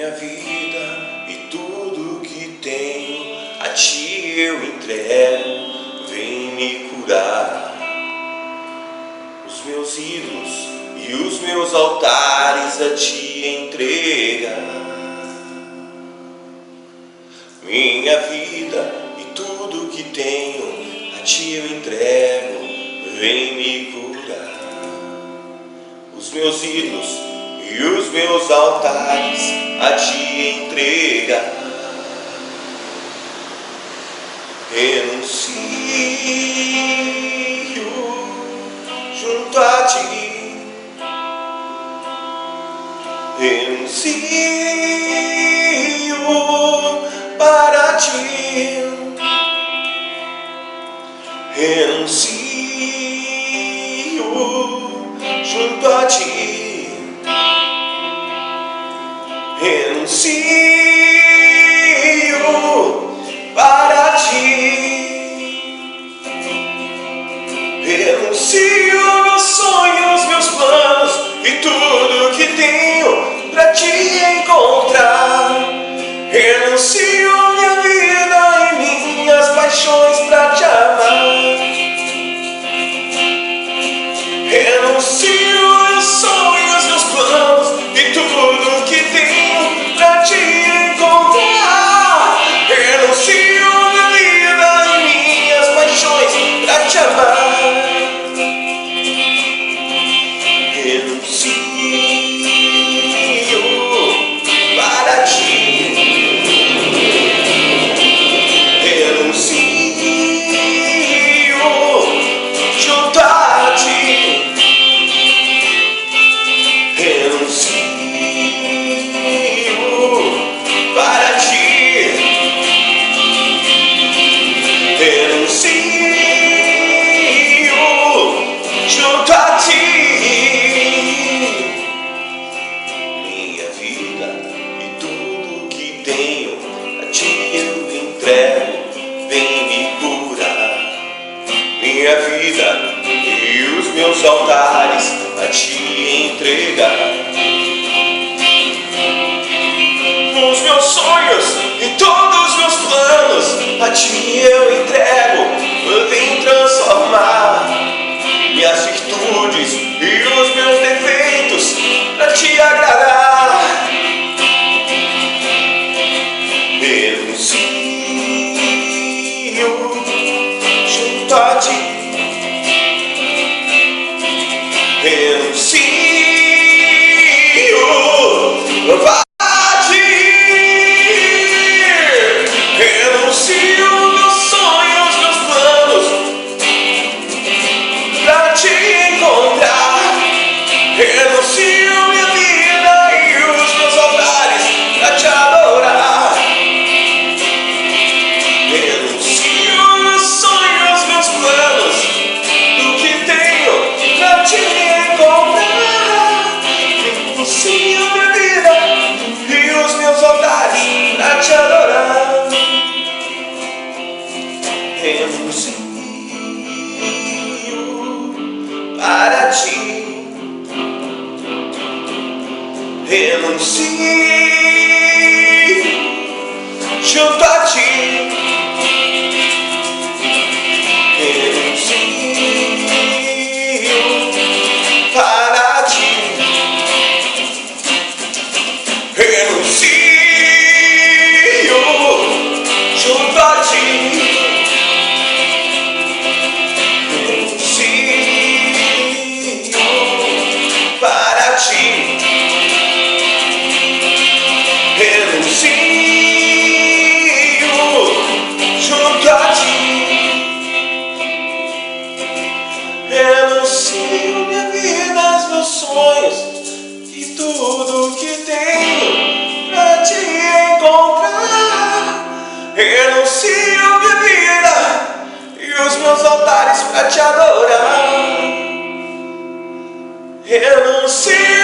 Minha vida e tudo que tenho a ti eu entrego, vem me curar. Os meus ídolos e os meus altares a ti entrega. Minha vida e tudo que tenho a ti eu entrego, vem me curar. Os meus ídolos e os meus altares a ti entrega. Renuncio junto a ti. Renuncio para ti. Renuncio junto a ti. Renuncio para ti. Renuncio meus sonhos, meus planos e tudo que tenho pra te encontrar. Renuncio minha vida e minhas paixões pra te amar. Renuncio meus sonhos, meus planos e tudo que tenho pra te encontrar. Renuncio minha vida e minhas paixões pra te amar. Renuncio para ti. Renuncio junto a ti. Renuncio para ti. Renuncio junto a ti. Minha vida e tudo que tenho a ti eu entrego, vem me curar. Minha vida e os meus altares a ti entregar. Os meus sonhos e todos os meus planos a ti eu entrego, vem transformar minhas virtudes e os meus defeitos pra te agradar. Renuncio junto a ti. Renuncio para ti. Renuncio meus sonhos, meus planos pra te encontrar. Renuncio minha vida e os meus altares pra te adorar. Renuncio meus sonhos, meus planos, do que tenho pra te encontrar. Renuncio minha vida e os meus altares pra te adorar. Renuncio para ti. Renuncio junto a ti. Renuncio para ti. Renuncio junto a ti. Renuncio para ti. Renuncio junto a ti. Renuncio minha vida, meus sonhos e tudo que tenho pra te encontrar. Renuncio minha vida e os meus altares pra te adorar. Renuncio